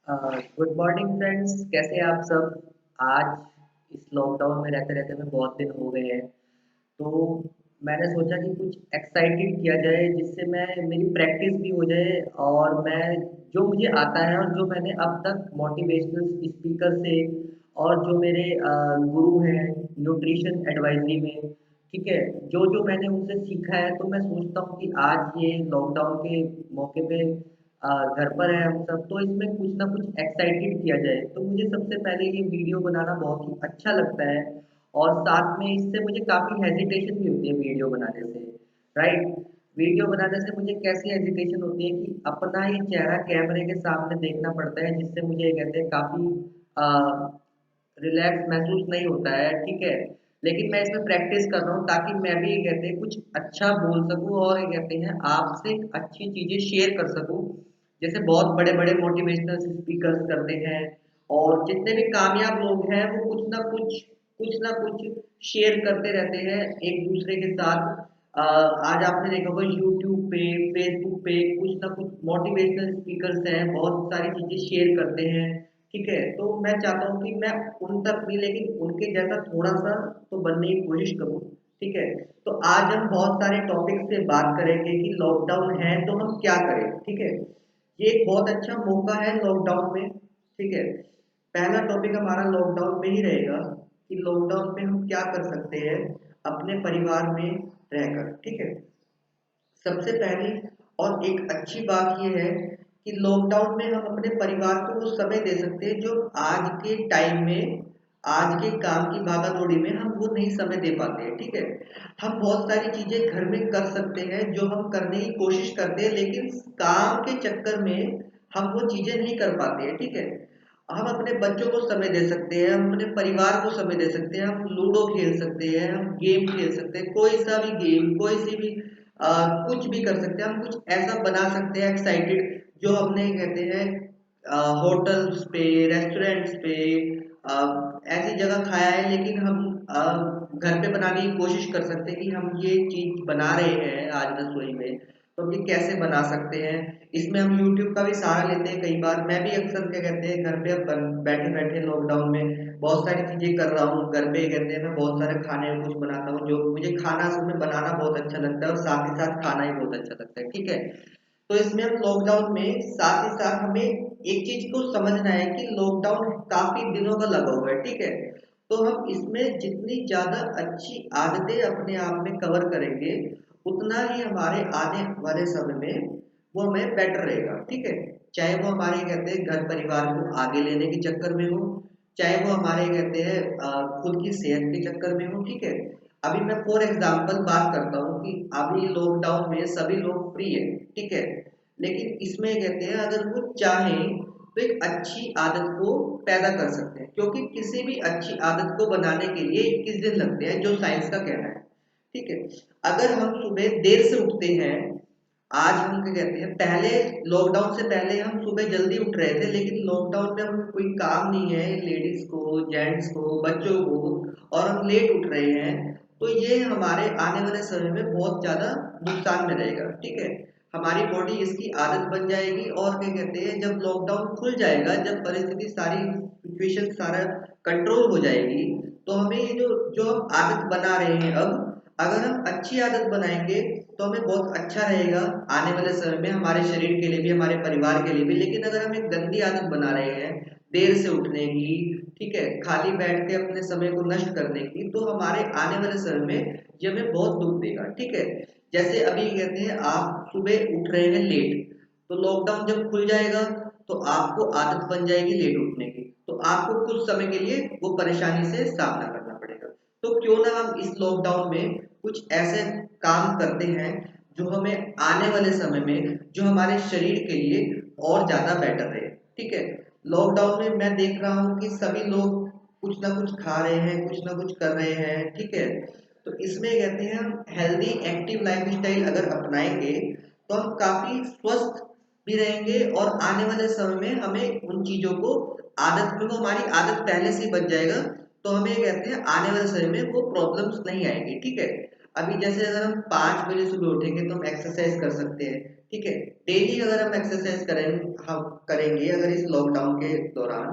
Good morning friends, कैसे हैं आप सब। आज इस लॉकडाउन में रहते रहते हमें बहुत दिन हो गए हैं। तो मैंने सोचा कि कुछ एक्साइटेड किया जाए जिससे मैं मेरी प्रैक्टिस भी हो जाए और मैं जो मुझे आता है और जो मैंने अब तक मोटिवेशनल स्पीकर से और जो मेरे गुरु हैं न्यूट्रिशन एडवाइजरी में, ठीक है, जो जो मैंने उनसे सीखा है, तो मैं सोचता हूँ कि आज ये लॉकडाउन के मौके पे घर पर है हम सब, तो इसमें कुछ ना कुछ एक्साइटेड किया जाए। तो मुझे सबसे पहले ये वीडियो बनाना बहुत ही अच्छा लगता है और साथ में इससे मुझे काफ़ी हेजिटेशन भी होती है वीडियो बनाने से, राइट। वीडियो बनाने से मुझे कैसी हेजिटेशन होती है कि अपना ही चेहरा कैमरे के सामने देखना पड़ता है, जिससे मुझे कहते हैं काफ़ी रिलैक्स महसूस नहीं होता है, ठीक है। लेकिन मैं इसमें प्रैक्टिस कर रहा हूँ ताकि मैं भी ये कहते हैं कुछ अच्छा बोल सकूँ और ये कहते हैं आपसे अच्छी चीज़ें शेयर कर सकूँ। जैसे बहुत बड़े बड़े मोटिवेशनल स्पीकर्स करते हैं और जितने भी कामयाब लोग हैं वो कुछ ना कुछ शेयर करते रहते हैं एक दूसरे के साथ। आज आपने देखा होगा यूट्यूब पे, फेसबुक पे कुछ ना कुछ मोटिवेशनल स्पीकर्स हैं, बहुत सारी चीज़ें शेयर करते हैं, ठीक है। तो मैं चाहता हूँ कि मैं उन तक भी, लेकिन उनके जैसा थोड़ा-सा तो बनने की कोशिश करूँ, ठीक है। तो आज हम बहुत सारे टॉपिक से बात करेंगे कि लॉकडाउन है तो हम क्या करें, ठीक है। ये एक बहुत अच्छा मौका है लॉकडाउन में, ठीक है। पहला टॉपिक हमारा लॉकडाउन पे ही रहेगा कि लॉकडाउन में हम क्या कर सकते हैं अपने परिवार में रहकर, ठीक है। सबसे पहली और एक अच्छी बात ये है कि लॉकडाउन में हम अपने परिवार को वो समय दे सकते हैं जो आज के टाइम में, आज के काम की भागा-दौड़ी में हम वो नहीं समय दे पाते हैं, ठीक है। हम बहुत सारी चीज़ें घर में कर सकते हैं जो हम करने की कोशिश करते हैं, लेकिन काम के चक्कर में हम वो चीज़ें नहीं कर पाते हैं, ठीक है। हम अपने बच्चों को समय दे सकते हैं, हम अपने परिवार को समय दे सकते हैं, हम लूडो खेल सकते हैं, हम गेम खेल सकते हैं, कोई सा भी गेम, कोई सी भी अ, कुछ भी कर सकते हैं। हम कुछ ऐसा बना सकते हैं एक्साइटेड, जो हमने कहते हैं होटल्स पे, रेस्टोरेंट्स पे ऐसी जगह खाया है, लेकिन हम घर पे बनाने की कोशिश कर सकते हैं कि हम ये चीज़ बना रहे हैं आज रसोई में, तो हम ये कैसे बना सकते हैं। इसमें हम यूट्यूब का भी सहारा लेते हैं कई बार। मैं भी अक्सर क्या कहते हैं घर पे अब बैठे-बैठे लॉकडाउन में बहुत सारी चीज़ें कर रहा हूँ। घर पे कहते हैं मैं बहुत सारे खाने कुछ बनाता हूँ, जो मुझे खाना असल में बनाना बहुत अच्छा लगता है और साथ ही साथ खाना ही बहुत अच्छा लगता है, ठीक है। तो इसमें हम लॉकडाउन में साथ ही साथ हमें एक चीज़ को समझना है कि लॉकडाउन काफ़ी दिनों का लगा हुआ है, ठीक है। तो हम इसमें जितनी ज़्यादा अच्छी आदतें अपने आप में कवर करेंगे, उतना ही हमारे आने वाले समय में वो हमें बेटर रहेगा, ठीक है। चाहे वो हमारे कहते हैं घर परिवार को आगे लेने के चक्कर में हो, चाहे वो हमारे कहते हैं खुद की सेहत के चक्कर में हो, ठीक है। अभी मैं फॉर एग्जांपल बात करता हूँ कि अभी लॉकडाउन में सभी लोग फ्री है, ठीक है। लेकिन इसमें कहते हैं अगर वो चाहें तो एक अच्छी आदत को पैदा कर सकते हैं, क्योंकि किसी भी अच्छी आदत को बनाने के लिए 21 दिन लगते हैं, जो साइंस का कहना है, ठीक है। अगर हम सुबह देर से उठते हैं, आज हम क्या कहते हैं, पहले लॉकडाउन से पहले हम सुबह जल्दी उठ रहे थे, लेकिन लॉकडाउन में हमें कोई काम नहीं है, लेडीज को, जेंट्स को, बच्चों को, और हम लेट उठ रहे हैं, तो ये हमारे आने वाले समय में बहुत ज़्यादा नुकसान में रहेगा, ठीक है। हमारी बॉडी इसकी आदत बन जाएगी और क्या कहते हैं जब लॉकडाउन खुल जाएगा, जब परिस्थिति सारी सिचुएशन सारा कंट्रोल हो जाएगी, तो हमें ये जो जो हम आदत बना रहे हैं अब, अगर हम अच्छी आदत बनाएंगे तो हमें बहुत अच्छा रहेगा आने वाले समय में, हमारे शरीर के लिए भी, हमारे परिवार के लिए भी। लेकिन अगर हम एक गंदी आदत बना रहे हैं देर से उठने की, ठीक है, खाली बैठ के अपने समय को नष्ट करने की, तो हमारे आने वाले समय में ये हमें बहुत दुख देगा, ठीक है। जैसे अभी कहते हैं आप सुबह उठ रहे हैं लेट, तो लॉकडाउन जब खुल जाएगा तो आपको आदत बन जाएगी लेट उठने की, तो आपको कुछ समय के लिए वो परेशानी से सामना करना पड़ेगा। तो क्यों ना हम इस लॉकडाउन में कुछ ऐसे काम करते हैं जो हमें आने वाले समय में, जो हमारे शरीर के लिए और ज़्यादा बेटर रहे, ठीक है। लॉकडाउन में मैं देख रहा हूँ कि सभी लोग कुछ ना कुछ खा रहे हैं, कुछ ना कुछ कर रहे हैं, ठीक है। तो इसमें कहते हैं हम हेल्दी एक्टिव लाइफस्टाइल अगर अपनाएंगे तो हम काफ़ी स्वस्थ भी रहेंगे और आने वाले समय में हमें उन चीज़ों को आदत में, वो हमारी आदत पहले से ही बन जाएगा, तो हमें कहते हैं आने वाले समय में वो प्रॉब्लम्स नहीं आएंगी, ठीक है। अभी जैसे अगर हम 5 बजे सुबह उठेंगे तो हम एक्सरसाइज कर सकते हैं, ठीक है। डेली अगर हम एक्सरसाइज हम करेंगे अगर इस लॉकडाउन के दौरान,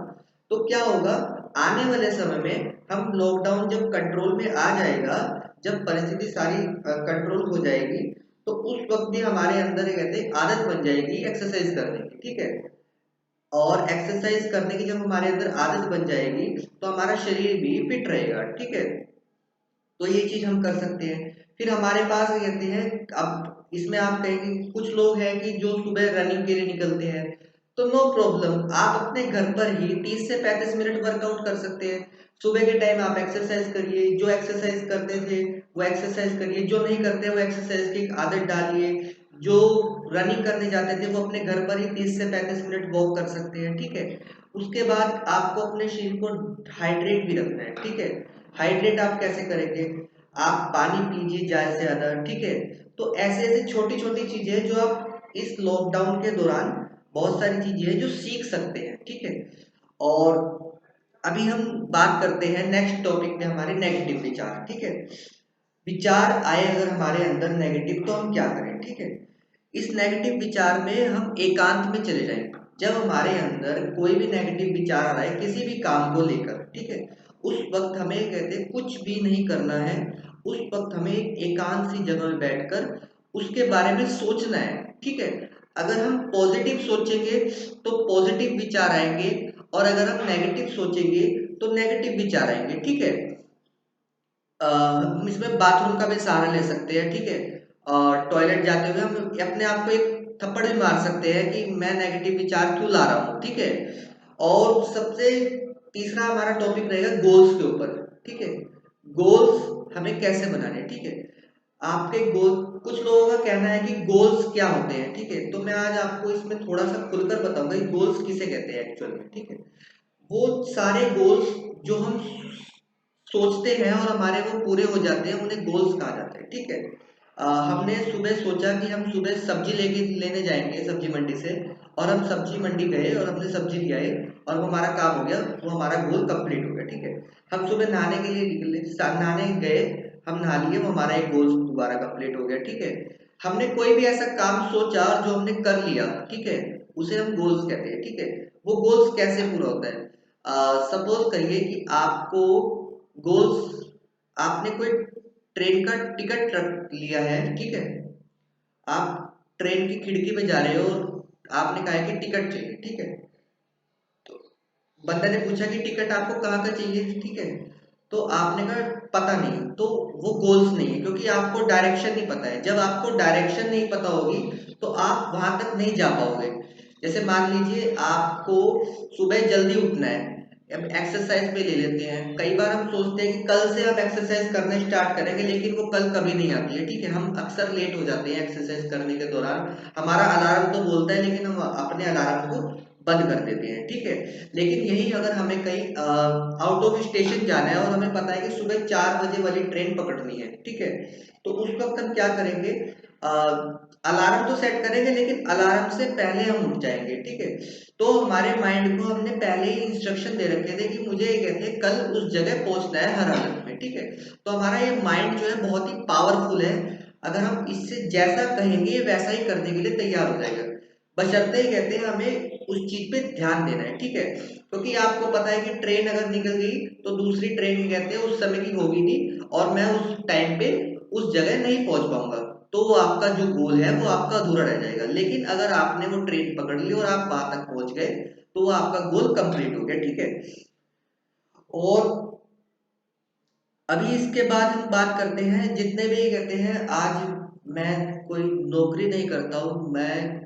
तो क्या होगा, आने वाले समय में हम लॉकडाउन जब कंट्रोल में आ जाएगा, जब परिस्थिति सारी कंट्रोल हो जाएगी, तो उस वक्त भी हमारे अंदर ये कहते हैं आदत बन जाएगी एक्सरसाइज करने की, ठीक है। और एक्सरसाइज करने की जब हमारे अंदर आदत बन जाएगी, तो हमारा शरीर भी फिट रहेगा, ठीक है। तो ये चीज हम कर सकते हैं। फिर हमारे पास कहते हैं, अब इसमें आप कहेंगे कुछ लोग हैं कि जो सुबह रनिंग के लिए निकलते हैं, तो नो प्रॉब्लम, आप अपने घर पर ही 30 से 35 मिनट वर्कआउट कर सकते हैं। सुबह के टाइम आप एक्सरसाइज करिए, जो एक्सरसाइज करते थे वो एक्सरसाइज करिए, जो नहीं करते वो एक्सरसाइज की एक आदत डालिए। जो रनिंग करने जाते थे वो अपने घर पर ही 30 से 35 मिनट वॉक कर सकते हैं, ठीक है। उसके बाद आपको अपने शरीर को हाइड्रेट भी रखना है, ठीक है। हाइड्रेट आप कैसे करेंगे, आप पानी पीजिए ज्यादा से ज्यादा, ठीक है। तो ऐसे ऐसे छोटी छोटी चीजें जो आप इस लॉकडाउन के दौरान, बहुत सारी चीजें हैं जो सीख सकते हैं, ठीक है। और अभी हम बात करते हैं नेक्स्ट टॉपिक में, हमारे नेगेटिव विचार, ठीक है। विचार आए अगर हमारे अंदर नेगेटिव, तो हम क्या करें, ठीक है। इस नेगेटिव विचार में हम एकांत में चले जाएं। जब हमारे अंदर कोई भी नेगेटिव विचार आ रहा है किसी भी काम को लेकर, ठीक है, उस वक्त हमें कहते हैं कुछ भी नहीं करना है। उस वक्त हमें एक एकांत सी जगह में बैठकर उसके बारे में सोचना है, ठीक है। अगर हम पॉजिटिव सोचेंगे तो पॉजिटिव विचार आएंगे, और अगर हम नेगेटिव सोचेंगे तो नेगेटिव विचार आएंगे, ठीक है। हम इसमें बाथरूम का भी सहारा ले सकते हैं, ठीक है। और टॉयलेट जाते हुए हम अपने आप को एक थप्पड़ भी मार सकते हैं कि मैं नेगेटिव विचार क्यों ला रहा हूँ, ठीक है। और सबसे तीसरा हमारा टॉपिक रहेगा गोल्स के ऊपर, ठीक है। गोल्स हमें कैसे बनाने, ठीक है। आपके गोल, कुछ लोगों का कहना है कि गोल्स क्या होते हैं, ठीक है। तो मैं आज आपको इसमें थोड़ा सा खुलकर बताऊंगा कि गोल्स किसे कहते हैं एक्चुअल में, ठीक है। वो सारे गोल्स जो हम सोचते हैं और हमारे वो पूरे हो जाते हैं, उन्हें गोल्स कहा जाता है, ठीक है। हमने सुबह सोचा कि हम सुबह सब्जी लेने जाएंगे सब्जी मंडी से, और हम सब्जी मंडी गए और हमने सब्जी ले आए, और वो हमारा काम हो गया, वो हमारा गोल कंप्लीट हो गया, ठीक है। हम सुबह नहाने के लिए निकले, नहाने गए, हम नहा लिए, वो हमारा एक गोल दोबारा कंप्लीट हो गया, ठीक है। हमने कोई भी ऐसा काम सोचा और जो हमने कर लिया, ठीक है, उसे हम गोल्स कहते हैं, ठीक है। वो गोल्स कैसे पूरा होता है, सपोज करिए कि आपको गोल्स, आपने कोई ट्रेन का टिकट रख लिया है, ठीक है। आप ट्रेन की खिड़की में जा रहे हो, आपने कहा है कि टिकट चाहिए, ठीक है। तो बंदे ने पूछा कि टिकट आपको कहाँ का चाहिए, ठीक है। तो आपने कहा पता नहीं, तो वो गोल्स नहीं है, क्योंकि आपको डायरेक्शन नहीं पता है। जब आपको डायरेक्शन नहीं पता होगी तो आप वहां तक नहीं जा पाओगे। जैसे मान लीजिए आपको सुबह जल्दी उठना है, अब एक्सरसाइज पे ले लेते हैं, कई बार हम सोचते हैं कि कल से हम एक्सरसाइज करना स्टार्ट करेंगे, लेकिन वो कल कभी नहीं आती है, ठीक है। हम अक्सर लेट हो जाते हैं एक्सरसाइज करने के दौरान। हमारा अलार्म तो बोलता है, लेकिन हम अपने अलार्म को बंद कर देते हैं, ठीक है। लेकिन यही अगर हमें कहीं आउट ऑफ स्टेशन जाना है और हमें पता है कि सुबह 4 बजे वाली ट्रेन पकड़नी है, ठीक है, तो उस वक्त हम क्या करेंगे, अलार्म तो सेट करेंगे, लेकिन अलार्म से पहले हम उठ जाएंगे, ठीक है। तो हमारे माइंड को हमने पहले ही इंस्ट्रक्शन दे रखे थे कि मुझे ये कहते हैं कल उस जगह पहुंचना है हर हालत में, ठीक है। तो हमारा ये माइंड जो है बहुत ही पावरफुल है। अगर हम इससे जैसा कहेंगे वैसा ही करने के लिए तैयार हो जाएगा। बशर्ते ही कहते हैं हमें उस चीज पे ध्यान देना है, ठीक है। क्योंकि आपको पता है कि ट्रेन अगर निकल गई तो दूसरी ट्रेन कहते हैं उस समय की होगी नहीं, और मैं उस टाइम पे उस जगह नहीं पहुंच पाऊंगा। तो वो आपका जो गोल है वो आपका अधूरा रह जाएगा। लेकिन अगर आपने वो ट्रेन पकड़ ली और आप वहां तक पहुंच गए, तो वो आपका गोल कंप्लीट हो गया, ठीक है। और अभी इसके बाद हम बात करते हैं, जितने भी कहते हैं, आज मैं कोई नौकरी नहीं करता हूँ, मैं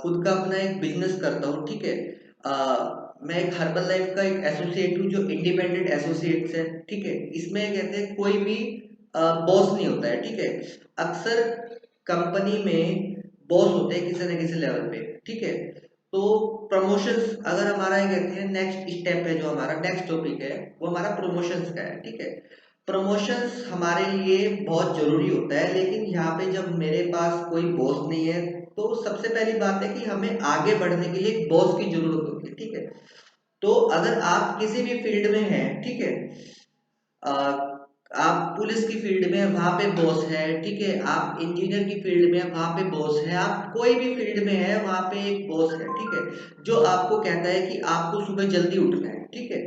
खुद का अपना एक बिजनेस करता हूँ, ठीक है। मैं एक हर्बल लाइफ का एक एसोसिएट हूँ, जो इंडिपेंडेंट एसोसिएट्स है, ठीक है। इसमें कहते हैं कोई भी बॉस नहीं होता है, ठीक है। अक्सर कंपनी में बॉस होते हैं किसी न किसी लेवल पे, ठीक है। तो प्रमोशंस अगर हमारा ये कहते हैं नेक्स्ट स्टेप है, जो हमारा नेक्स्ट टॉपिक है वो हमारा प्रमोशंस का है, ठीक है। प्रमोशंस हमारे लिए बहुत जरूरी होता है, लेकिन यहाँ पे जब मेरे पास कोई बॉस नहीं है, तो सबसे पहली बात है कि हमें आगे बढ़ने के लिए एक बॉस की जरूरत होती है, ठीक है। तो अगर आप किसी भी फील्ड में हैं, ठीक है, आप पुलिस की फील्ड में वहां पे बॉस है, ठीक है, आप इंजीनियर की फील्ड में वहां पे बॉस है, आप कोई भी फील्ड में है वहां पे एक बॉस है, ठीक है, जो आपको कहता है कि आपको सुबह जल्दी उठना है, ठीक है।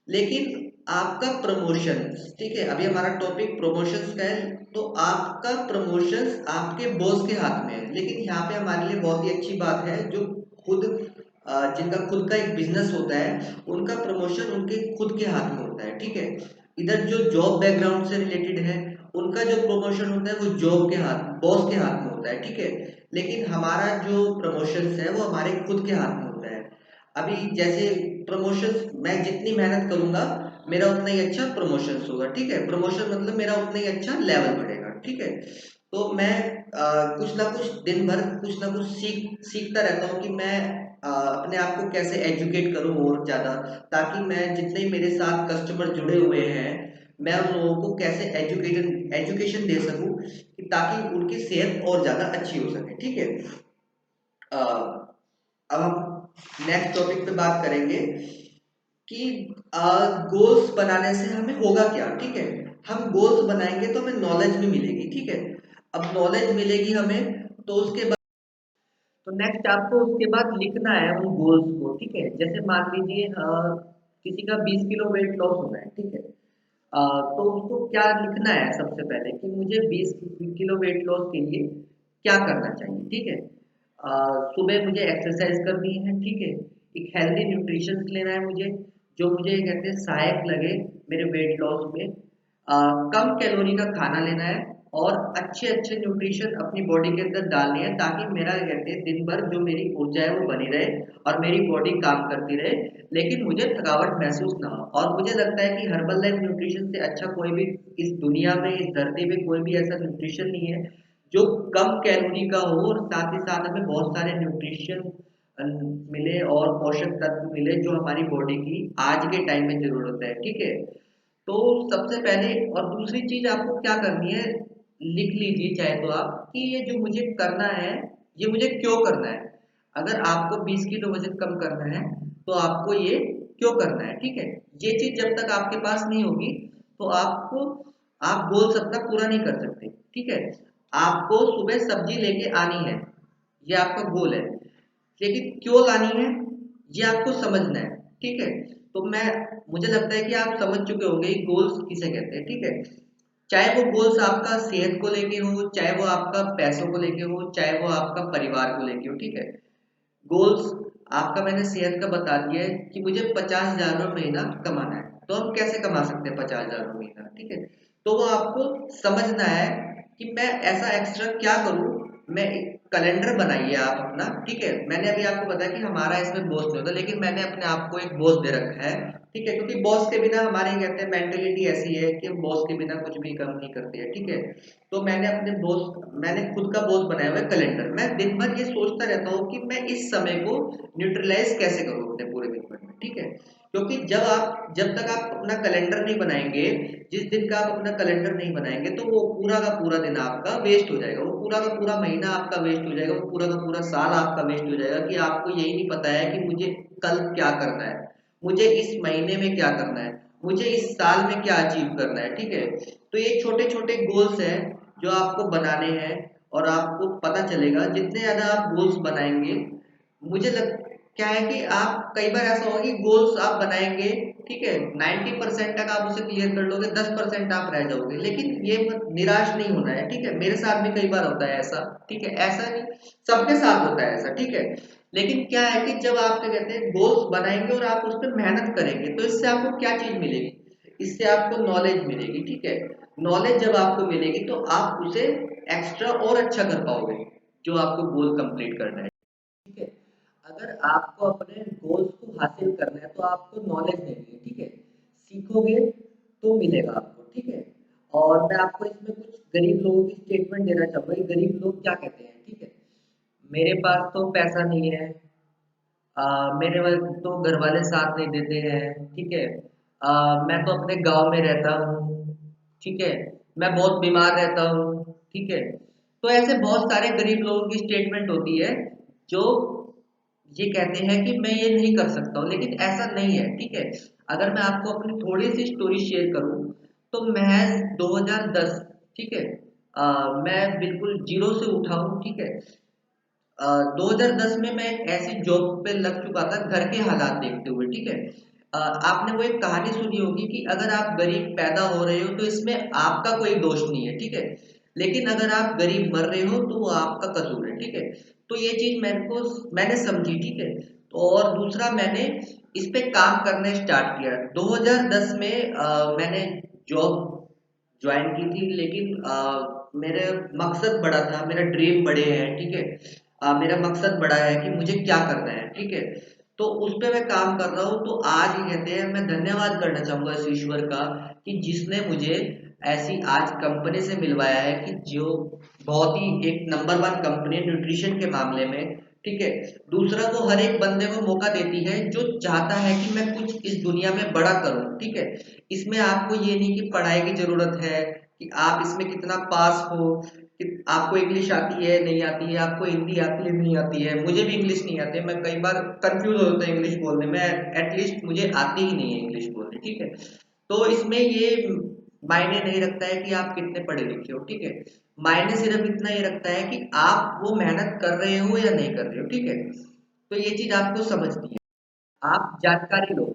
लेकिन आपका प्रमोशन, ठीक है, अभी हमारा टॉपिक प्रमोशंस का है, तो आपका प्रमोशंस आपके बॉस के हाथ में है। लेकिन यहाँ पे हमारे लिए बहुत ही अच्छी बात है, जो खुद जिनका खुद का एक बिजनेस होता है, उनका प्रमोशन उनके खुद के हाथ में होता है, ठीक है। इधर जो जॉब बैकग्राउंड से रिलेटेड है, उनका जो प्रमोशन होता है वो जॉब के हाथ, बॉस के हाथ में होता है, ठीक है। लेकिन हमारा जो प्रमोशन है वो हमारे खुद के हाथ में होता है। अभी जैसे प्रमोशंस, मैं जितनी मेहनत करूंगा मेरा उतना ही अच्छा प्रमोशंस होगा, ठीक है। प्रमोशन मतलब मेरा उतना ही अच्छा लेवल बढ़ेगा, ठीक है। तो मैं कुछ ना कुछ दिन भर कुछ ना कुछ सीखता रहता हूँ कि मैं अपने आप को कैसे एजुकेट करूँ और ज़्यादा, ताकि मैं जितने मेरे साथ कस्टमर जुड़े हुए हैं, मैं उन लोगों को कैसे एजुकेशन एजुकेशन दे सकूँ, कि ताकि उनकी सेहत और ज़्यादा अच्छी हो सके, ठीक है। अ, अब हम नेक्स्ट टॉपिक पे बात करेंगे कि गोल्स बनाने से हमें होगा क्या, ठीक है। हम गोल्स बनाएंगे तो हमें नॉलेज भी मिलेगी, ठीक है। अब नॉलेज मिलेगी हमें, तो उसके बाद तो नेक्स्ट आपको उसके बाद लिखना है उन गोल्स को, ठीक है। जैसे मान लीजिए किसी का 20 किलो वेट लॉस होना है, ठीक है। तो उसको क्या लिखना है सबसे पहले कि मुझे 20 किलो वेट लॉस के लिए क्या करना चाहिए, ठीक है। सुबह मुझे एक्सरसाइज करनी है, ठीक है। एक हेल्दी न्यूट्रिशन लेना है मुझे, जो मुझे कहते हैं सहायक लगे मेरे वेट लॉस में। कम कैलोरी का खाना लेना है, और अच्छे अच्छे न्यूट्रिशन अपनी बॉडी के अंदर डालनी है, ताकि मेरा कहते हैं दिन भर जो मेरी ऊर्जा है वो बनी रहे और मेरी बॉडी काम करती रहे, लेकिन मुझे थकावट महसूस ना हो। और मुझे लगता है कि हर्बल लाइफ न्यूट्रिशन से अच्छा कोई भी इस दुनिया में, इस धरती पे कोई भी ऐसा न्यूट्रिशन नहीं है जो कम कैलोरी का हो, और साथ ही साथ हमें बहुत सारे न्यूट्रिशन मिले और पोषक तत्व मिले जो हमारी बॉडी की आज के टाइम में जरूरत है, ठीक है। तो सबसे पहले, और दूसरी चीज आपको क्या करनी है, लिख लीजिए चाहे तो आप, कि ये जो मुझे करना है ये मुझे क्यों करना है। अगर आपको 20 किलो वजन कम करना है तो आपको ये क्यों करना है, ठीक है। ये चीज जब तक आपके पास नहीं होगी तो आपको, आप गोल्स अपना पूरा नहीं कर सकते, ठीक है। आपको सुबह सब्जी लेके आनी है, ये आपका गोल है, लेकिन क्यों लानी है ये आपको समझना है, ठीक है। तो मैं, मुझे लगता है कि आप समझ चुके होंगे गोल्स किसे कहते हैं, ठीक है। चाहे वो गोल्स आपका सेहत को लेके हो, चाहे वो आपका पैसों को लेके हो, चाहे वो आपका परिवार को लेके हो, ठीक है। गोल्स आपका मैंने सेहत का बता दिया है कि मुझे 50,000 महीना कमाना है, तो हम कैसे कमा सकते हैं 50,000 महीना, ठीक है। तो वो आपको समझना है कि मैं ऐसा एक्स्ट्रा क्या करूं। मैं एक कैलेंडर बनाइए आप अपना, ठीक है। मैंने अभी आपको बताया कि हमारा इसमें बॉस नहीं होता, लेकिन मैंने अपने आप को एक बॉस दे रखा है, ठीक है, क्योंकि बॉस के बिना हमारे कहते हैं मेंटेलिटी ऐसी है कि हम बॉस के बिना कुछ भी काम नहीं करते हैं, ठीक है। तो मैंने अपने बॉस, मैंने खुद का बॉस बनाया हुआ है कैलेंडर। मैं दिन भर ये सोचता रहता हूँ कि मैं इस समय को न्यूट्रलाइज कैसे करूँ अपने पूरे दिन भर में, ठीक है। क्योंकि जब तक आप अपना कैलेंडर नहीं बनाएंगे, जिस दिन का आप अपना कैलेंडर नहीं बनाएंगे, तो वो पूरा का पूरा दिन आपका वेस्ट हो जाएगा, वो पूरा का पूरा महीना आपका वेस्ट हो जाएगा, वो पूरा का पूरा साल आपका वेस्ट हो जाएगा, कि आपको यही नहीं पता है कि मुझे कल क्या करना है, मुझे इस महीने में क्या करना है, मुझे इस साल में क्या अचीव करना है, ठीक है। तो ये छोटे छोटे गोल्स हैं जो आपको बनाने हैं, और आपको पता चलेगा जितने ज्यादा आप गोल्स बनाएंगे, मुझे लग क्या है कि आप, कई बार ऐसा होगा कि गोल्स आप बनाएंगे, ठीक है, 90% तक आप उसे क्लियर कर लोगे, 10% आप रह जाओगे, लेकिन ये मत निराश नहीं होना है, ठीक है। मेरे साथ भी कई बार होता है ऐसा, ठीक है, ऐसा नहीं, सबके साथ होता है ऐसा, ठीक है। लेकिन क्या है कि जब आप क्या कहते हैं गोल्स बनाएंगे और आप उस पर मेहनत करेंगे, तो इससे आपको क्या चीज मिलेगी, इससे आपको नॉलेज मिलेगी, ठीक है। नॉलेज जब आपको मिलेगी तो आप उसे एक्स्ट्रा और अच्छा कर पाओगे, जो आपको गोल कंप्लीट करना है, ठीक है। अगर आपको अपने गोल्स को हासिल करना है तो आपको नॉलेज लेनी है, ठीक है। सीखोगे तो मिलेगा आपको, ठीक है। और मैं आपको इसमें कुछ गरीब लोगों की स्टेटमेंट देना चाहूंगा कि गरीब लोग क्या कहते हैं, ठीक है। मेरे पास तो पैसा नहीं है, मेरे तो घर वाले साथ नहीं देते हैं, ठीक है। मैं तो अपने गांव में रहता हूँ, ठीक है। मैं बहुत बीमार रहता हूँ, ठीक है। तो ऐसे बहुत सारे गरीब लोगों की स्टेटमेंट होती है जो ये कहते हैं कि मैं ये नहीं कर सकता हूँ, लेकिन ऐसा नहीं है, ठीक है। अगर मैं आपको अपनी थोड़ी सी स्टोरी शेयर करूँ, तो महज़ 2010, ठीक है? मैं बिल्कुल ज़ीरो से उठा हूँ, ठीक है? 2010 में मैं एक ऐसी जॉब पे लग चुका था घर के हालात देखते हुए, ठीक है? आपने वो एक कहानी सुनी होगी कि अगर आप गरीब पैदा हो रहे हो तो इसमें आपका कोई दोष नहीं है, ठीक है? लेकिन अगर आप गरीब मर रहे हो तो वो आपका कसूर है, ठीक है? तो ये चीज़ मैंने समझी, ठीक है? तो और दूसरा मैंने इस पे काम करना स्टार्ट किया। 2010 में मैंने जॉब जॉइन की थी, लेकिन मेरे मकसद बड़ा था, मेरा ड्रीम बड़े हैं, ठीक है? मेरा मकसद बड़ा है कि मुझे क्या करना है, ठीक है? तो उस पे मैं काम कर रहा हूँ। तो आज ये कहते हैं, मैं धन्यवाद करना चाहूंगा इस ईश्वर का कि जिसने मुझे ऐसी आज कंपनी से मिलवाया है कि जो बहुत ही एक नंबर वन कंपनी है न्यूट्रिशन के मामले में, ठीक है? दूसरा, वो हर एक बंदे को मौका देती है जो चाहता है कि मैं कुछ इस दुनिया में बड़ा करूं, ठीक है? इसमें आपको ये नहीं कि पढ़ाई की ज़रूरत है, कि आप इसमें कितना पास हो, कि आपको इंग्लिश आती है, नहीं आती है, आपको हिंदी आती है, नहीं आती है। मुझे भी इंग्लिश नहीं आती है, मैं कई बार कंफ्यूज हो जाता हूँ इंग्लिश बोलने में, एटलीस्ट मुझे आती ही नहीं है इंग्लिश बोलने, ठीक है? तो इसमें ये मायने नहीं रखता है कि आप कितने पढ़े लिखे हो, ठीक है? मायने सिर्फ इतना ही रखता है कि आप वो मेहनत कर रहे हो या नहीं कर रहे हो, ठीक है? तो ये चीज़ आपको समझनी है। आप जानकारी लो,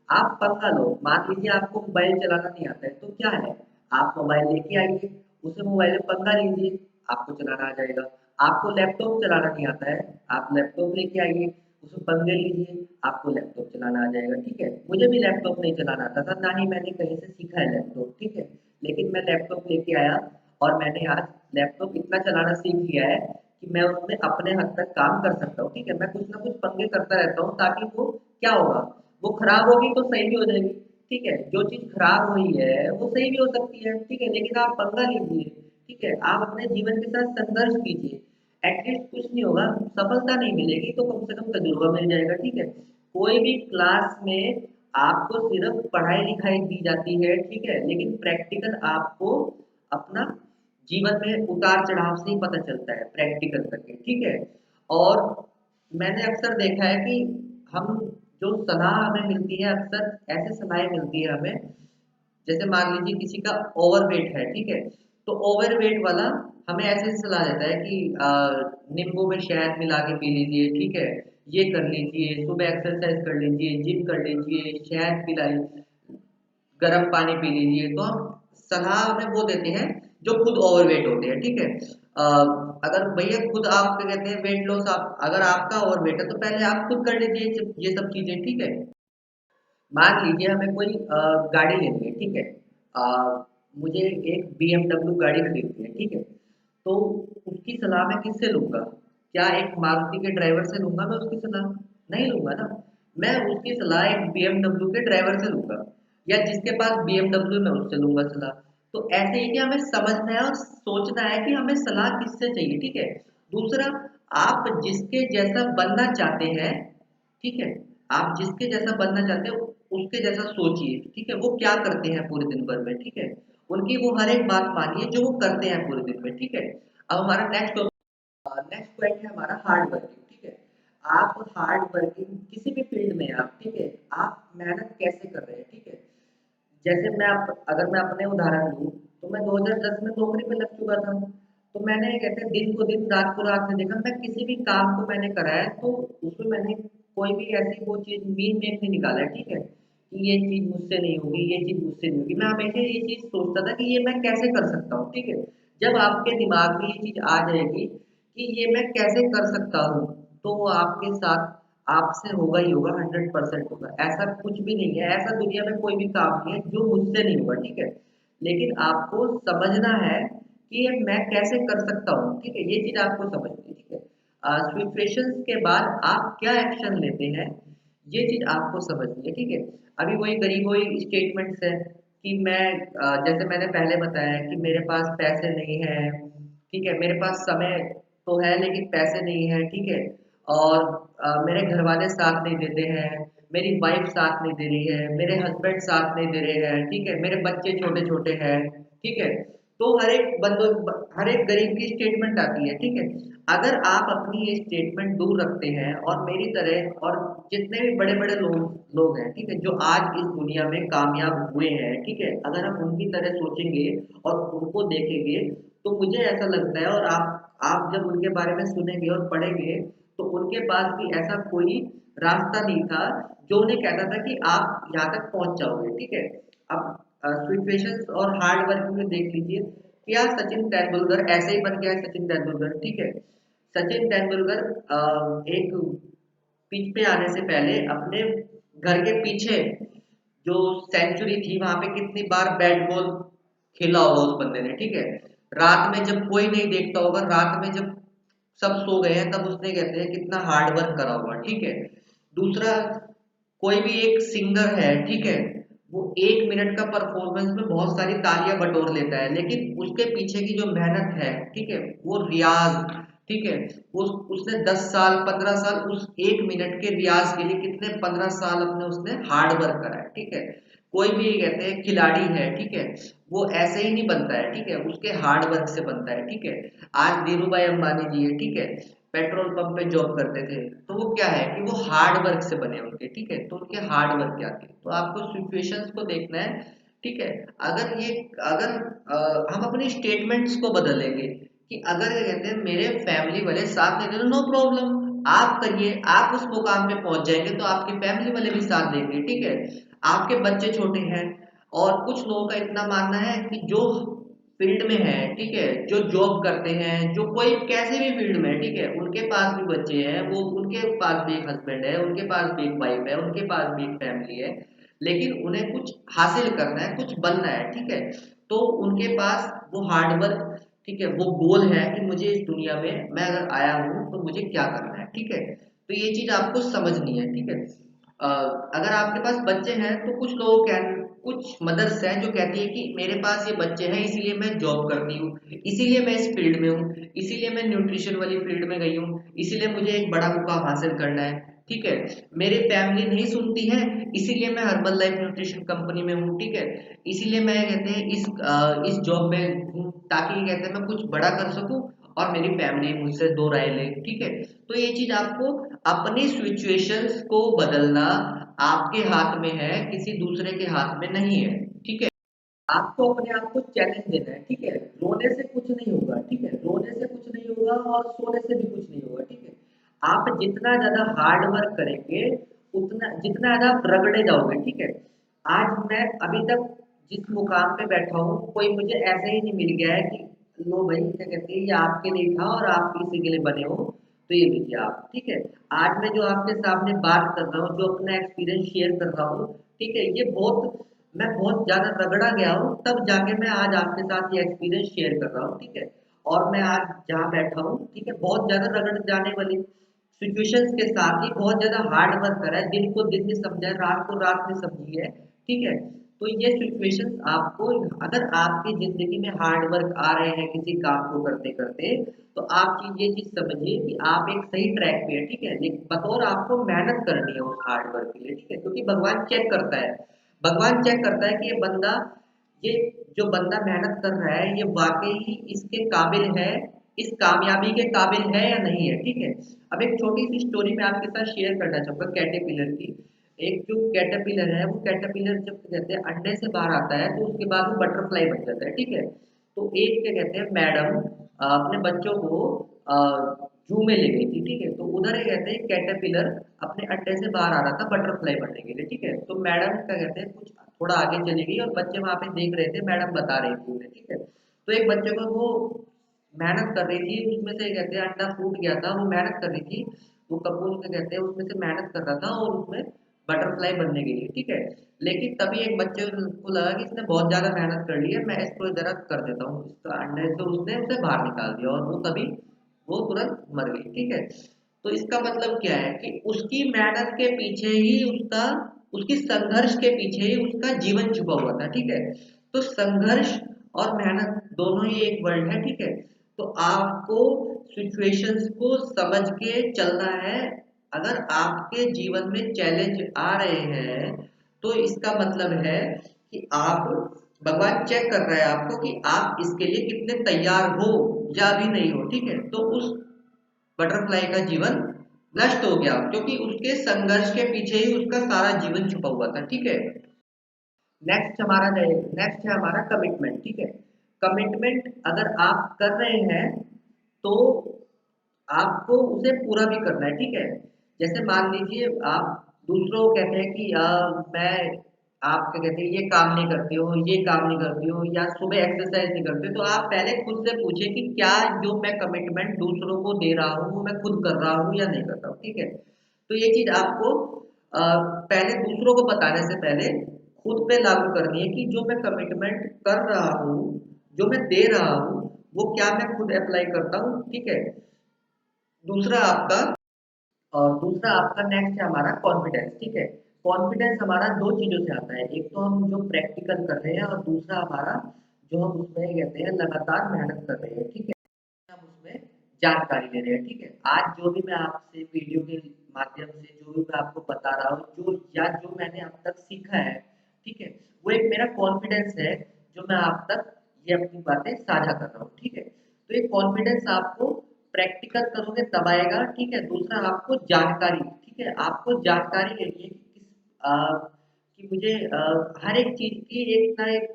आप पंगा लो। मान लीजिए आपको मोबाइल चलाना नहीं आता है, तो क्या है? आप मोबाइल लेके आइए, उसे मोबाइल में पंगा लीजिए, आपको चलाना आ जाएगा। आपको लैपटॉप चलाना नहीं आता है, आप लैपटॉप लेके आइए, उसमें पंगे लीजिए, आपको लैपटॉप चलाना आ जाएगा, ठीक है? मुझे भी लैपटॉप नहीं चलाना आता था, ना ही मैंने कहीं से सीखा है लैपटॉप, ठीक है? लेकिन मैं लैपटॉप लेके आया और मैंने आज लैपटॉप इतना चलाना सीख लिया है कि मैं उसमें अपने हद तक काम कर सकता हूँ, ठीक है? मैं कुछ ना कुछ पंगे करता रहता हूँ, ताकि वो क्या होगा, वो खराब होगी तो सही भी हो जाएगी, ठीक है? जो चीज़ खराब हुई है वो सही भी हो सकती है, ठीक है? लेकिन आप पंगा लीजिए, ठीक है? आप अपने जीवन के साथ संघर्ष कीजिए। एटलीस्ट कुछ नहीं होगा, सफलता नहीं मिलेगी तो कम से कम तजुर्बा मिल जाएगा, ठीक है? कोई भी क्लास में आपको सिर्फ पढ़ाई लिखाई दी जाती है, ठीक है? लेकिन प्रैक्टिकल आपको अपना जीवन में उतार चढ़ाव से ही पता चलता है, प्रैक्टिकल करके, ठीक है? और मैंने अक्सर देखा है कि हम जो सलाह हमें मिलती है, अक्सर ऐसी सलाहें मिलती है हमें, जैसे मान लीजिए किसी का ओवरवेट है, ठीक है? तो ओवरवेट वाला हमें ऐसे सलाह देता है कि नींबू में शहद मिला के पी लीजिए, ठीक है? ये कर लीजिए, सुबह एक्सरसाइज कर लीजिए, जिम कर लीजिए, शहद पिलाइए, गर्म पानी पी लीजिए। तो हम सलाह हमें वो देते हैं जो खुद ओवरवेट होते हैं, ठीक है? अगर भैया खुद आप क्या कहते हैं वेट लॉस, आप अगर आपका ओवरवेट है तो पहले आप खुद कर लीजिए ये सब चीजें, ठीक है? मान लीजिए हमें कोई गाड़ी लेनी है, ठीक है? मुझे एक BMW गाड़ी खरीदनी है, ठीक है? तो उसकी सलाह मैं किससे लूँगा? क्या एक मारुति के ड्राइवर से लूँगा मैं उसकी सलाह? नहीं लूँगा ना। मैं उसकी सलाह एक BMW के ड्राइवर से लूँगा, या जिसके पास BMW मैं उससे लूँगा सलाह। तो ऐसे ही कि हमें समझना है और सोचना है कि हमें सलाह किससे चाहिए, ठीक है? दूसरा, आप जिसके जैसा बनना चाहते हैं, ठीक है? आप जिसके जैसा बनना चाहते हो, उसके जैसा सोचिए, ठीक है? वो क्या करते हैं पूरे दिन भर में, ठीक है? उनकी वो हर एक बात मानिए जो वो करते हैं पूरे दिन में, ठीक है? अब हमारा नेक्स्ट पॉइंट है हमारा हार्ड वर्किंग, ठीक है? आप हार्ड वर्किंग किसी भी फील्ड में आप, ठीक है? आप मेहनत कैसे कर रहे हैं, ठीक है? जैसे अगर मैं अपने उदाहरण लूँ, तो मैं 2010 में नौकरी पे लग चुका था। तो मैंने कहते हैं दिन को दिन, रात को रात नहीं देखा। मैं किसी भी काम को मैंने करा है तो उसमें मैंने कोई भी ऐसी वो चीज़ मीन मेक नहीं निकाला है, ठीक है? कि ये चीज़ मुझसे नहीं होगी, ये चीज़ मुझसे नहीं होगी। मैं हमेशा ये चीज़ सोचता था कि ये मैं कैसे कर सकता हूँ, ठीक है? जब आपके दिमाग में ये चीज़ आ जाएगी कि ये मैं कैसे कर सकता हूँ, तो वो आपके साथ आपसे होगा ही होगा, 100% होगा। ऐसा कुछ भी नहीं है, ऐसा दुनिया में कोई भी काम नहीं है जो मुझसे नहीं होगा, ठीक है? लेकिन आपको समझना है कि ये मैं कैसे कर सकता हूँ, ठीक है? ये चीज़ आपको समझनी है, ठीक है? सिचुएशंस के बाद आप क्या एक्शन लेते हैं, ये चीज़ आपको समझनी है, ठीक है? अभी वही गरीबों स्टेटमेंट्स है कि मैं जैसे मैंने पहले बताया कि मेरे पास पैसे नहीं है, ठीक है? मेरे पास समय तो है लेकिन पैसे नहीं है, ठीक है? और मेरे घरवाले साथ नहीं देते हैं, मेरी वाइफ साथ नहीं दे रही है, मेरे हस्बैंड साथ नहीं दे रहे हैं, ठीक है? मेरे बच्चे छोटे-छोटे हैं, ठीक है? तो हर एक गरीब की स्टेटमेंट आती है, ठीक है? अगर आप अपनी ये स्टेटमेंट दूर रखते हैं और मेरी तरह और जितने भी बड़े बड़े लोग हैं, ठीक है, जो आज इस दुनिया में कामयाब हुए हैं, ठीक है, अगर हम उनकी तरह सोचेंगे और उनको देखेंगे, तो मुझे ऐसा लगता है, और आप जब उनके बारे में सुनेंगे और पढ़ेंगे, तो उनके पास भी ऐसा कोई रास्ता नहीं था जो उन्हें कहता था कि आप यहाँ तक पहुंच जाओगे, ठीक है। अब सिचुएशंस और हार्ड वर्क में देख लीजिए, क्या सचिन तेंदुलकर ऐसे ही बन गया है, सचिन तेंदुलकर, ठीक है। सचिन तेंदुलकर एक पिच पे आने से पहले अपने घर के पीछे जो सेंचुरी थी वहां पे कितनी बार बैट बॉल खेला होगा उस बंदे ने, ठीक है। रात में जब कोई नहीं देखता होगा, रात में जब सब सो गए हैं, तब उसने कहते हैं कितना हार्ड वर्क करा होगा, ठीक है। दूसरा, कोई भी एक सिंगर है, ठीक है, वो 1 मिनट का परफॉर्मेंस में बहुत सारी तालियां बटोर लेता है, लेकिन उसके पीछे की जो मेहनत है, ठीक है, वो रियाज, ठीक है, उसने 10 साल 15 साल उस 1 मिनट के रियाज के लिए कितने 15 साल अपने उसने हार्ड वर्क करा है, ठीक है। कोई भी कहते हैं खिलाड़ी है, ठीक है, वो ऐसे ही नहीं बनता है, ठीक है, उसके हार्ड वर्क से बनता है, ठीक है। आज धीरू भाई अंबानी जी है, ठीक है, पेट्रोल पंप पे जॉब करते थे, तो वो क्या है कि वो हार्ड वर्क से बने उनके, ठीक है, तो उनके हार्ड वर्क क्या थे, तो आपको सिचुएशंस को देखना है, ठीक है। अगर हम अपनी स्टेटमेंट्स को बदलेंगे कि अगर ये कहते हैं मेरे फैमिली वाले साथ नहीं दे तो नो प्रॉब्लम, आप करिए, आप उस मुकाम पे पहुंच जाएंगे तो आपके फैमिली वाले भी साथ देंगे, ठीक है। आपके बच्चे छोटे हैं, और कुछ लोगों का इतना मानना है कि जो फील्ड में है, ठीक है, जो जॉब करते हैं, जो कोई कैसे भी फील्ड में है, ठीक है, उनके पास भी बच्चे हैं, वो उनके पास भी एक हस्बैंड है, उनके पास भी एक वाइफ है, उनके पास भी एक फैमिली है, लेकिन उन्हें कुछ हासिल करना है, कुछ बनना है, ठीक है। तो उनके पास वो हार्ड वर्क, ठीक है, वो गोल है कि मुझे इस दुनिया में मैं अगर आया हूँ तो मुझे क्या करना है, ठीक है। तो ये चीज आपको समझनी है, ठीक है। अगर आपके पास बच्चे हैं तो कुछ मदर्स हैं जो कहती है कि मेरे पास ये बच्चे हैं इसीलिए मैं जॉब करती हूँ, इसीलिए मैं इस फील्ड में हूँ, इसीलिए मैं न्यूट्रिशन वाली फील्ड में गई हूँ, इसीलिए मुझे एक बड़ा मुकाम हासिल करना है, ठीक है। मेरी फैमिली नहीं सुनती है, इसीलिए मैं हर्बल लाइफ न्यूट्रिशन कंपनी में हूँ, ठीक है। इसीलिए मैं कहते हैं इस जॉब में हूँ, ताकि कहते हैं मैं कुछ बड़ा कर सकूँ और मेरी फैमिली मुझसे दो राय ले, ठीक है। तो ये चीज आपको अपनी सिचुएशंस को बदलना आपके हाथ में है, किसी दूसरे के हाथ में नहीं है, ठीक है। आपको अपने आप को चैलेंज देना है, ठीक है। रोने से कुछ नहीं होगा, ठीक है, रोने से कुछ नहीं होगा और सोने से भी कुछ नहीं होगा, ठीक है। आप जितना ज्यादा हार्ड वर्क करेंगे, उतना जितना ज्यादा आप रगड़े जाओगे, ठीक है। आज मैं अभी तक जिस मुकाम पे बैठा हूँ, कोई मुझे ऐसे ही नहीं मिल गया है कि लो भाई क्या कहते हैं ये आपके लिए था और आप इसी के लिए बने हो, तो ये लीजिए आप, ठीक है। आज मैं जो आपके सामने बात कर रहा हूँ, जो अपना एक्सपीरियंस शेयर कर रहा हूँ, ठीक है, ये बहुत मैं बहुत ज़्यादा रगड़ा गया हूँ, तब जाके मैं आज आपके साथ ये एक्सपीरियंस शेयर कर रहा हूँ, ठीक है। और मैं आज जहाँ बैठा हूँ, ठीक है, बहुत ज़्यादा रगड़ जाने वाली सिचुएशंस के साथ ही बहुत ज़्यादा हार्ड वर्क करा है, दिन को दिन में समझा है, रात को रात में समझी है, ठीक है। तो ये सिचुएशंस आपको, अगर आपकी ज़िंदगी में हार्ड वर्क आ रहे हैं किसी काम को करते करते, तो आप ये चीज़ समझिए कि आप एक सही ट्रैक पे है, ठीक है, लेकिन बतौर आपको मेहनत करनी है उस हार्ड वर्क के लिए, ठीक है, क्योंकि भगवान चेक करता है कि ये जो बंदा मेहनत कर रहा है, ये वाकई इसके काबिल है, इस कामयाबी के काबिल है या नहीं है, ठीक है। अब एक छोटी सी स्टोरी मैं आपके साथ शेयर करना चाहूंगा कैटरपिलर की। एक जो कैटरपिलर है, वो कैटरपिलर जब कहते हैं अंडे से बाहर आता है, तो उसके बाद वो बटरफ्लाई बन जाता है, ठीक है। तो एक क्या कहते हैं मैडम अपने बच्चों को जू में ले गई थी, ठीक है। तो उधर ये कहते हैं कैटरपिलर अपने अंडे से बाहर आ रहा था बटरफ्लाई बनने के लिए, ठीक है। तो मैडम क्या कहते हैं कुछ थोड़ा आगे चली गई और बच्चे वहां पे देख रहे थे, मैडम बता रही थी उन्हें, ठीक है। तो एक बच्चे को वो मेहनत कर रही थी, उसमें से कहते हैं अंडा फूट गया था, वो मेहनत कर रही थी, वो कपूर क्या कहते हैं उसमें से मेहनत कर रहा था और उसमें बटरफ्लाई बनने के लिए, ठीक है। लेकिन तभी एक बच्चे को लगा कि इसने बहुत ज्यादा मेहनत कर ली है, मैं इसको जरा कर देता हूँ इसका अंडे से, उसने उसे बाहर निकाल दिया और वो तुरंत मर गई, ठीक है। तो इसका मतलब क्या है कि उसकी मेहनत के पीछे ही उसकी संघर्ष के पीछे ही उसका जीवन छुपा हुआ था, ठीक है। तो संघर्ष और मेहनत दोनों ही एक वर्ड है, ठीक है। तो आपको सिचुएशंस को समझ के चलना है। अगर आपके जीवन में चैलेंज आ रहे हैं, तो इसका मतलब है कि आप भगवान चेक कर रहा है आपको कि आप इसके लिए कितने तैयार हो या भी नहीं हो, ठीक है। तो उस बटरफ्लाई का जीवन नष्ट हो गया, क्योंकि उसके संघर्ष के पीछे ही उसका सारा जीवन छुपा हुआ था। ठीक है। नेक्स्ट है हमारा कमिटमेंट। ठीक है। कमिटमेंट अगर आप कर रहे हैं तो आपको उसे पूरा भी करना है। ठीक है। जैसे मान लीजिए आप दूसरों को कहते हैं कि मैं आप क्या कहते हैं, ये काम नहीं करते हो, ये काम नहीं करते हो, या सुबह एक्सरसाइज नहीं करते हो, तो आप पहले खुद से पूछे कि क्या जो मैं कमिटमेंट दूसरों को दे रहा हूँ वो मैं खुद कर रहा हूँ या नहीं कर रहा हूँ। ठीक है। तो ये चीज आपको पहले दूसरों को बताने से पहले खुद पे लागू करनी है कि जो मैं कमिटमेंट कर रहा हूँ, जो मैं दे रहा हूँ, वो क्या मैं खुद अप्लाई करता हूँ। ठीक है। दूसरा आपका दूसरा आपका नेक्स्ट है हमारा कॉन्फिडेंस। ठीक है। कॉन्फिडेंस हमारा दो चीजों से आता है, एक तो हम जो प्रैक्टिकल कर रहे हैं और दूसरा हमारा जो हम उसमें कहते हैं लगातार मेहनत कर रहे हैं। ठीक है। हम उसमें जानकारी ले रहे हैं। ठीक है। आज जो भी मैं आपसे वीडियो के माध्यम से जो भी मैं आपको बता रहा हूँ, जो मैंने अब तक सीखा है, ठीक है, वो एक मेरा कॉन्फिडेंस है जो मैं आप तक ये अपनी बातें साझा कर रहा हूँ। ठीक है। तो ये कॉन्फिडेंस आपको प्रैक्टिकल करोगे तब आएगा। ठीक है। दूसरा आपको जानकारी, ठीक है, आपको जानकारी लेनी है कि मुझे हर एक चीज की एक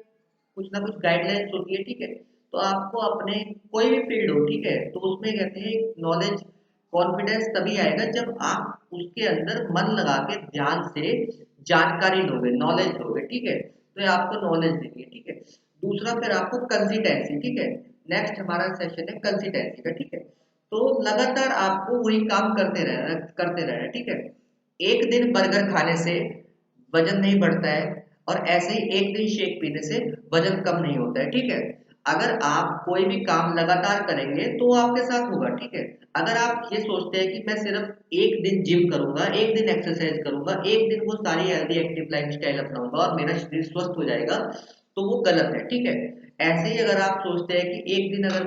कुछ ना कुछ गाइडलाइंस होती है। ठीक है। तो आपको अपने कोई भी फील्ड हो, ठीक है, तो उसमें कहते हैं नॉलेज कॉन्फिडेंस तभी आएगा जब आप उसके अंदर मन लगा के ध्यान से जानकारी लोगे, नॉलेज लोगे। ठीक है। तो ये आपको नॉलेज देनी है। ठीक है। दूसरा फिर आपको कंसिस्टेंसी। ठीक है। नेक्स्ट हमारा सेशन है कंसिस्टेंसी का। ठीक है। तो लगातार आपको वही काम करते रहना। ठीक है। एक दिन बर्गर खाने से वजन नहीं बढ़ता है, और ऐसे ही एक दिन शेक पीने से वजन कम नहीं होता है। ठीक है। अगर आप कोई भी काम लगातार करेंगे तो वो आपके साथ होगा। ठीक है। अगर आप ये सोचते हैं कि मैं सिर्फ एक दिन जिम करूंगा, एक दिन एक्सरसाइज करूंगा, एक दिन वो सारी हेल्दी एक्टिव लाइफस्टाइल अपनाऊंगा और मेरा शरीर स्वस्थ हो जाएगा, तो वो गलत है। ठीक है। ऐसे ही अगर आप सोचते हैं कि एक दिन अगर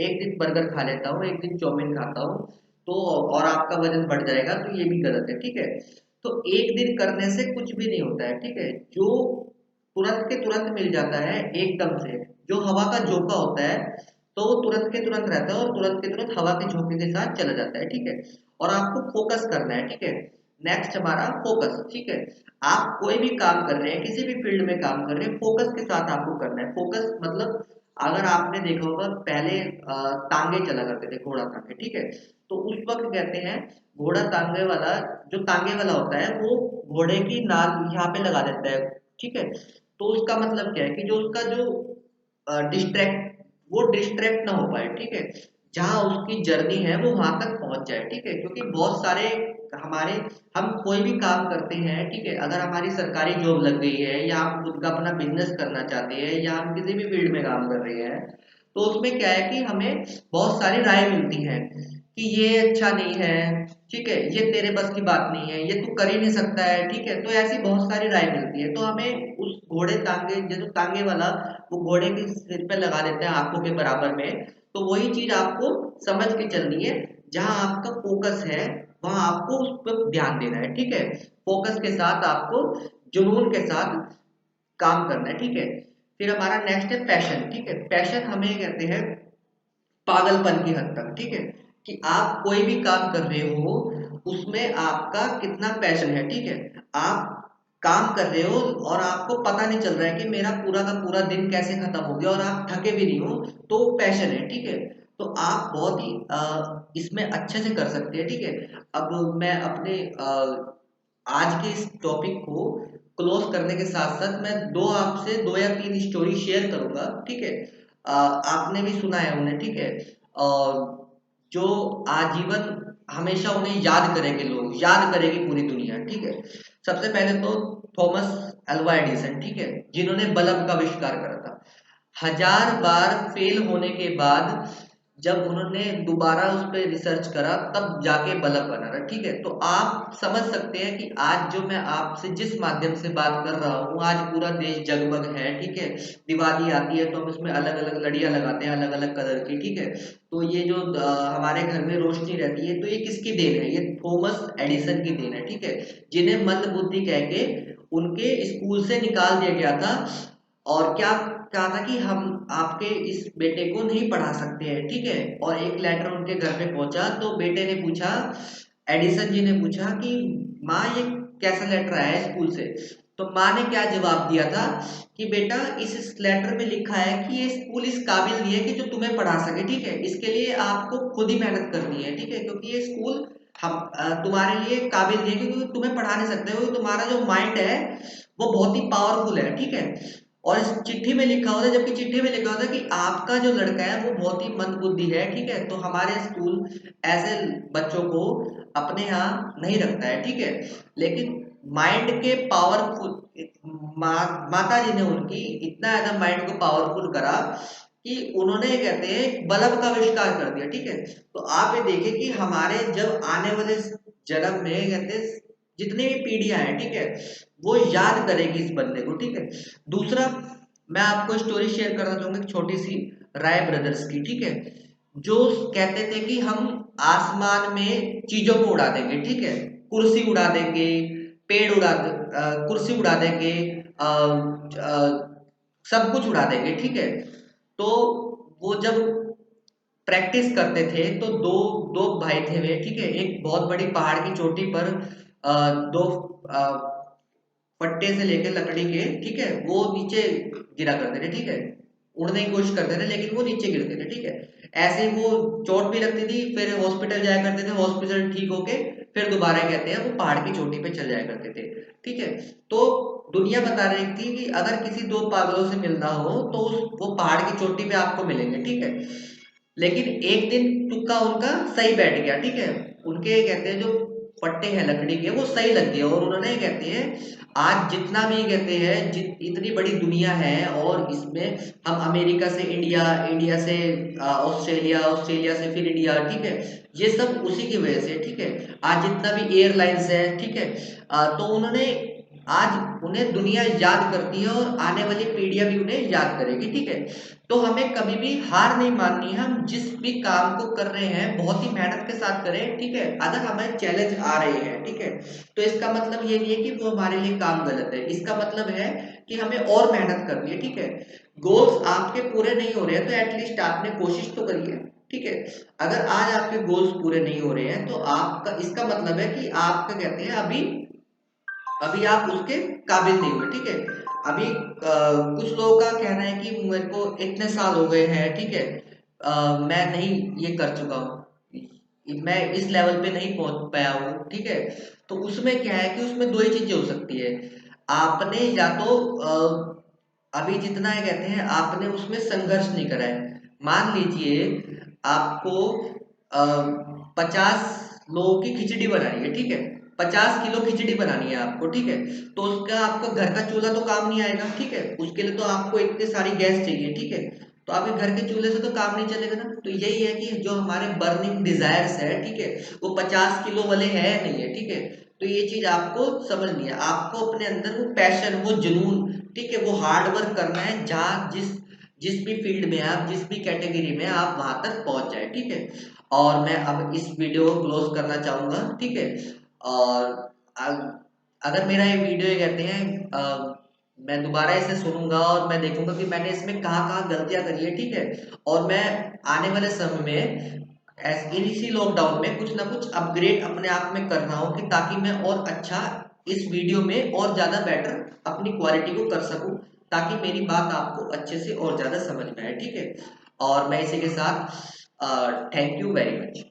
एक दिन बर्गर खा लेता हूँ, एक दिन चाउमीन खाता हूँ, तो और आपका वजन बढ़ जाएगा, तो ये भी गलत है। ठीक है। तो एक दिन करने से कुछ भी नहीं होता है। ठीक है। जो तुरंत के तुरंत मिल जाता है एकदम से, जो हवा का झोंका होता है, तो वो तुरंत के तुरंत रहता है और तुरंत के तुरंत हवा के झोंके के साथ चला जाता है। ठीक है। और आपको फोकस करना है। ठीक है। नेक्स्ट हमारा फोकस। ठीक है। आप कोई भी काम कर रहे हैं, किसी भी फील्ड में काम कर रहे हैं, फोकस के साथ आपको करना है। फोकस मतलब अगर आपने देखा होगा पहले तांगे चला करते थे, घोड़ा तांगे। ठीक है। तो उस वक्त कहते हैं घोड़ा तांगे वाला, जो तांगे वाला होता है वो घोड़े की नाल यहाँ पे लगा देता है। ठीक है। तो उसका मतलब क्या है कि जो उसका जो डिस्ट्रैक्ट वो डिस्ट्रैक्ट ना हो पाए। ठीक है। जहाँ उसकी जर्नी है वो वहां तक पहुंच जाए। ठीक है। क्योंकि बहुत सारे हमारे हम कोई भी काम करते हैं, ठीक है, अगर हमारी सरकारी जॉब लग गई है या हम खुद का अपना बिजनेस करना चाहते हैं या हम किसी भी फील्ड में काम कर रहे हैं, तो उसमें क्या है कि हमें बहुत सारी राय मिलती है कि ये अच्छा नहीं है, ठीक है, ये तेरे बस की बात नहीं है, ये तू कर ही नहीं सकता है। ठीक है। तो ऐसी बहुत सारी राय मिलती है, तो हमें उस घोड़े तांगे जो तांगे वाला वो घोड़े के सिर पे लगा देते हैं आंखों के बराबर में, तो वही चीज आपको समझ के चलनी है। जहां आपका फोकस है वहां आपको उस पर ध्यान देना है। ठीक है। फोकस के साथ आपको जुनून के साथ काम करना है। ठीक है। फिर हमारा नेक्स्ट है पैशन। ठीक है। पैशन हमें कहते हैं पागलपन की हद तक। ठीक है। कि आप कोई भी काम कर रहे हो उसमें आपका कितना पैशन है। ठीक है। आप काम कर रहे हो और आपको पता नहीं चल रहा है कि मेरा पूरा का पूरा दिन कैसे खत्म हो गया और आप थके भी नहीं हो, तो पैशन है। ठीक है। तो आप बहुत ही इसमें अच्छे से कर सकते हैं। ठीक है। अब मैं अपने आज के इस टॉपिक को क्लोज करने के साथ साथ मैं आपसे दो या तीन स्टोरी शेयर करूंगा। ठीक है। आपने भी सुना है उन्हें। ठीक है। और जो आजीवन हमेशा उन्हें याद करेंगे, लोग याद करेगी पूरी दुनिया। ठीक है। सबसे पहले तो थॉमस अल्वा एडिसन, ठीक है, जिन्होंने बल्ब का आविष्कार करा था। 1000 बार फेल होने के बाद जब उन्होंने दोबारा उस पर रिसर्च करा तब जाके बल्ब बना था। ठीक है। तो आप समझ सकते हैं कि आज जो मैं आपसे जिस माध्यम से बात कर रहा हूँ, आज पूरा देश जगमग है। ठीक है। दिवाली आती है तो हम इसमें अलग अलग लड़ियां लगाते हैं, अलग अलग कलर की। ठीक है। तो ये जो हमारे घर में रोशनी रहती है, तो ये किसकी देन है? ये थॉमस एडिसन की देन है। ठीक है। जिन्हें मंद बुद्धि कह के उनके स्कूल से निकाल दिया गया था, और क्या कहा था कि हम आपके इस बेटे को नहीं पढ़ा सकते हैं। ठीक है। और एक लेटर उनके घर पे पहुंचा तो बेटे ने पूछा एडिसन जी ने पूछा कि माँ ये कैसा लेटर आया है स्कूल से। तो माँ ने क्या जवाब दिया था कि बेटा इस लेटर में लिखा है कि ये स्कूल इस काबिल नहीं है कि जो तुम्हें पढ़ा सके, ठीक है, इसके लिए आपको खुद ही मेहनत करनी है, ठीक है, क्योंकि ये स्कूल हम तुम्हारे लिए काबिल नहीं है, क्योंकि तुम्हें पढ़ा नहीं सकते हो, तुम्हारा जो माइंड है वो बहुत ही पावरफुल है, ठीक है। और इस चिट्ठी में लिखा होता है, जबकि चिट्ठी में लिखा होता है कि आपका जो लड़का है वो बहुत ही मंदबुद्धि है, ठीक है, तो हमारे स्कूल ऐसे बच्चों को अपने यहाँ नहीं रखता है, ठीक है। लेकिन माइंड के पावरफुल माता जी ने उनकी इतना ज्यादा माइंड को पावरफुल करा कि उन्होंने कहते हैं बल्ब का आविष्कार कर दिया, ठीक है। तो आप ये देखिए कि हमारे जब आने वाले जन्म में कहते हैं जितनी भी पीढ़ियां हैं, ठीक है, वो याद करेगी इस बंदे को, ठीक है। दूसरा, मैं आपको स्टोरी शेयर करना चाहूंगा एक छोटी सी, राय ब्रदर्स की, ठीक है, जो कहते थे कि हम आसमान में चीजों को उड़ा देंगे, ठीक है, कुर्सी उड़ा देंगे, पेड़ उड़ा कुर्सी उड़ा देंगे, सब कुछ उड़ा देंगे, ठीक है। तो वो जब प्रैक्टिस करते थे तो दो दो भाई थे वे, ठीक है, एक बहुत बड़ी पहाड़ की चोटी पर दो फट्टे से लेकर लकड़ी के, ठीक है, वो नीचे गिरा करते थे, ठीक है, उड़ने की कोशिश करते थे लेकिन वो नीचे गिरते थे, ठीक है। ऐसे ही वो चोट भी लगती थी, फिर हॉस्पिटल जाया करते थे, हॉस्पिटल ठीक होके फिर दोबारा कहते हैं वो पहाड़ की चोटी पे चल जाया करते थे, ठीक है। तो दुनिया बता रही थी कि अगर किसी दो पागलों से मिलना हो तो वो पहाड़ की चोटी पे आपको मिलेंगे, ठीक है। लेकिन एक दिन तुक्का उनका सही बैठ गया, ठीक है, उनके कहते हैं जो फट्टे हैं लकड़ी के वो सही लग गए, और उन्होंने कहते हैं आज जितना भी कहते हैं इतनी बड़ी दुनिया है, और इसमें हम अमेरिका से इंडिया, इंडिया से ऑस्ट्रेलिया, ऑस्ट्रेलिया से फिर इंडिया, ठीक है, ये सब उसी की वजह से, ठीक है। आज जितना भी एयरलाइंस है, ठीक है, तो उन्होंने आज उन्हें दुनिया याद करती है और आने वाली पीढ़ियां भी उन्हें याद करेगी, ठीक है। तो हमें कभी भी हार नहीं माननी है, हम जिस भी काम को कर रहे हैं बहुत ही मेहनत के साथ करें, ठीक है। अगर हमें चैलेंज आ रहे हैं, ठीक है, तो इसका मतलब ये नहीं है कि वो हमारे लिए काम गलत है, इसका मतलब है कि हमें और मेहनत करनी है, ठीक है। गोल्स आपके पूरे नहीं हो रहे हैं तो एटलीस्ट आपने कोशिश तो करी है, ठीक है। अगर आज आपके गोल्स पूरे नहीं हो रहे हैं तो आपका इसका मतलब है कि आपका कहते हैं अभी अभी आप उसके काबिल नहीं हुए, ठीक है। अभी कुछ लोगों का कहना है कि मेरे को इतने साल हो गए हैं, ठीक है, मैं नहीं ये कर चुका हूँ, मैं इस लेवल पे नहीं पहुंच पाया हूँ, ठीक है। तो उसमें क्या है कि उसमें दो ही चीजें हो सकती है, आपने या तो अभी जितना है कहते हैं आपने उसमें संघर्ष नहीं करा है। मान लीजिए आपको 50 लोगों की खिचड़ी बनानी है, ठीक है, 50 किलो खिचड़ी बनानी है आपको, ठीक है। तो उसका आपका घर का चूल्हा तो काम नहीं आएगा, ठीक है, उसके लिए तो आपको इतनी सारी गैस चाहिए, ठीक है। तो आपके घर के चूल्हे से तो काम नहीं चलेगा ना। तो यही है कि जो हमारे बर्निंग डिजायर्स है, ठीक है, वो 50 किलो वाले है नहीं है, ठीक है। तो ये चीज आपको समझनी है, आपको अपने अंदर वो पैशन, वो जुनून, ठीक है, वो हार्ड वर्क करना है, जहाँ जिस जिस भी फील्ड में आप, जिस भी कैटेगरी में आप वहां तक पहुंच जाए, ठीक है। और मैं अब इस वीडियो को क्लोज करना चाहूंगा, ठीक है। और अगर मेरा ये वीडियो ये कहते हैं मैं दोबारा इसे सुनूंगा और मैं देखूंगा कि मैंने इसमें कहाँ कहाँ गलतियां करी है, ठीक है। और मैं आने वाले समय में इसी लॉकडाउन में कुछ ना कुछ अपग्रेड अपने आप में कर रहा हूँ कि ताकि मैं और अच्छा इस वीडियो में और ज्यादा बेटर अपनी क्वालिटी को कर सकूं, ताकि मेरी बात आपको अच्छे से और ज्यादा समझ में आए, ठीक है। और मैं इसी के साथ थैंक यू वेरी मच।